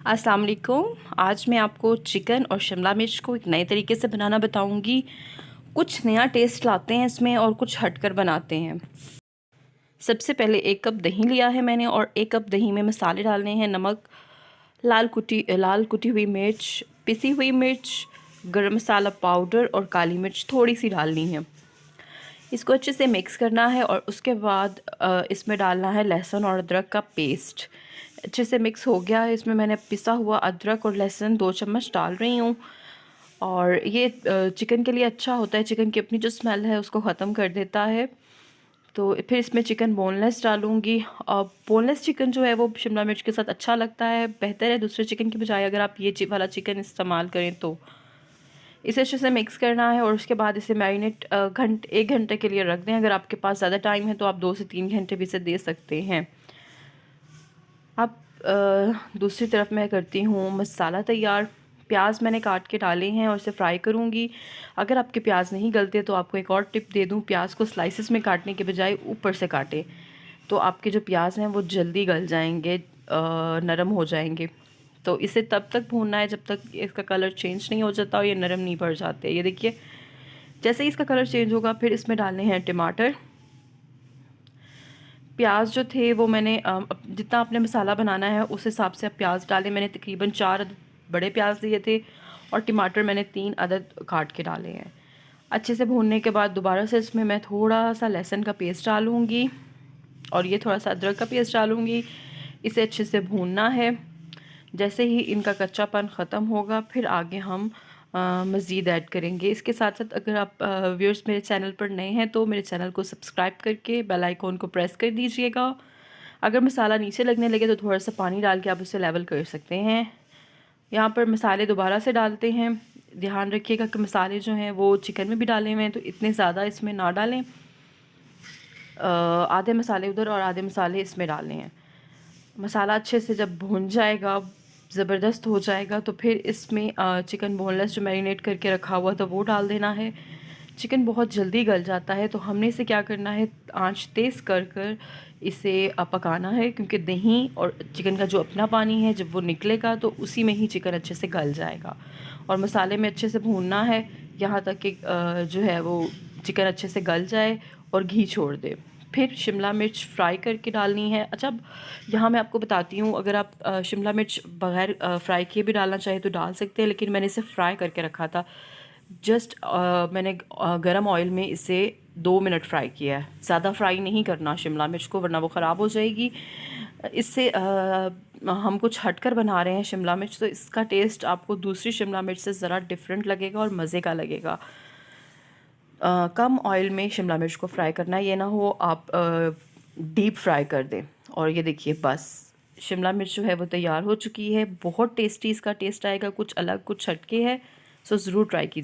अस्सलाम वालेकुम। आज मैं आपको चिकन और शिमला मिर्च को एक नए तरीके से बनाना बताऊंगी। कुछ नया टेस्ट लाते हैं इसमें और कुछ हटकर बनाते हैं। सबसे पहले 1 कप दही लिया है मैंने और 1 कप दही में मसाले डालने हैं। नमक, लाल कुटी हुई मिर्च, पिसी हुई मिर्च, गरम मसाला पाउडर और काली मिर्च थोड़ी सी डालनी है। इसको अच्छे से मिक्स करना है और उसके बाद इसमें डालना है लहसुन और अदरक का पेस्ट। अच्छे से मिक्स हो गया है। इसमें मैंने पिसा हुआ अदरक और लहसुन 2 चम्मच डाल रही हूँ और ये चिकन के लिए अच्छा होता है। चिकन की अपनी जो स्मेल है उसको ख़त्म कर देता है। तो फिर इसमें चिकन बोनलेस डालूँगी और बोनलेस चिकन जो है वो शिमला मिर्च के साथ अच्छा लगता है। बेहतर है दूसरे चिकन की बजाय अगर आप ये वाला चिकन इस्तेमाल करें तो। इसे अच्छे से मिक्स करना है और उसके बाद इसे मैरिनेट 1 घंटे के लिए रख दें। अगर आपके पास ज़्यादा टाइम है तो आप 2 से 3 घंटे भी इसे दे सकते हैं। अब दूसरी तरफ मैं करती हूँ मसाला तैयार। प्याज मैंने काट के डाले हैं और इसे फ्राई करूँगी। अगर आपके प्याज नहीं गलते तो आपको एक और टिप दे दूँ, प्याज को स्लाइसेस में काटने के बजाय ऊपर से काटें तो आपके जो प्याज हैं वो जल्दी गल जाएंगे, नरम हो जाएंगे। तो इसे तब तक भूनना है जब तक इसका कलर चेंज नहीं हो जाता और ये नरम नहीं पड़ जाते। ये देखिए, जैसे ही इसका कलर चेंज होगा फिर इसमें डालने हैं टमाटर। प्याज जो थे वो मैंने जितना आपने मसाला बनाना है उस हिसाब से आप प्याज डालें। मैंने तकरीबन 4 बड़े प्याज लिए थे और टमाटर मैंने 3 अदद काट के डाले हैं। अच्छे से भूनने के बाद दोबारा से इसमें मैं थोड़ा सा लहसुन का पेस्ट डालूँगी और ये थोड़ा सा अदरक का पेस्ट डालूँगी। इसे अच्छे से भूनना है। जैसे ही इनका कच्चापन ख़त्म होगा फिर आगे हम मज़ीद ऐड करेंगे। इसके साथ साथ अगर आप व्यूअर्स मेरे चैनल पर नए हैं तो मेरे चैनल को सब्सक्राइब करके बेल आइकॉन को प्रेस कर दीजिएगा। अगर मसाला नीचे लगने लगे तो थोड़ा सा पानी डाल के आप उसे लेवल कर सकते हैं। यहाँ पर मसाले दोबारा से डालते हैं। ध्यान रखिएगा कि मसाले जो हैं वो चिकन में भी डाले हुए हैं तो इतने ज़्यादा इसमें ना डालें। आधे मसाले उधर और आधे मसाले इसमें डालने हैं। मसाला अच्छे से जब भुन जाएगा, ज़बरदस्त हो जाएगा तो फिर इसमें चिकन बोनलेस जो मैरिनेट करके रखा हुआ था वो डाल देना है। चिकन बहुत जल्दी गल जाता है तो हमने इसे क्या करना है, आंच तेज़ कर कर इसे पकाना है क्योंकि दही और चिकन का जो अपना पानी है जब वो निकलेगा तो उसी में ही चिकन अच्छे से गल जाएगा। और मसाले में अच्छे से भूनना है यहाँ तक कि जो है वो चिकन अच्छे से गल जाए और घी छोड़ दे। फिर शिमला मिर्च फ्राई करके डालनी है। अच्छा, अब यहाँ मैं आपको बताती हूँ, अगर आप शिमला मिर्च बग़ैर फ्राई किए भी डालना चाहे तो डाल सकते हैं, लेकिन मैंने इसे फ्राई करके रखा था। जस्ट मैंने गरम ऑयल में इसे 2 मिनट फ्राई किया है। ज़्यादा फ्राई नहीं करना शिमला मिर्च को वरना वो ख़राब हो जाएगी। इससे हम कुछ हटकर बना रहे हैं शिमला मिर्च तो इसका टेस्ट आपको दूसरी शिमला मिर्च से ज़रा डिफरेंट लगेगा और मज़े का लगेगा। कम ऑयल में शिमला मिर्च को फ्राई करना है, ये ना हो आप डीप फ्राई कर दें। और ये देखिए बस शिमला मिर्च जो है वो तैयार हो चुकी है। बहुत टेस्टी इसका टेस्ट आएगा, कुछ अलग कुछ हटके है। सो ज़रूर ट्राई कीजिए।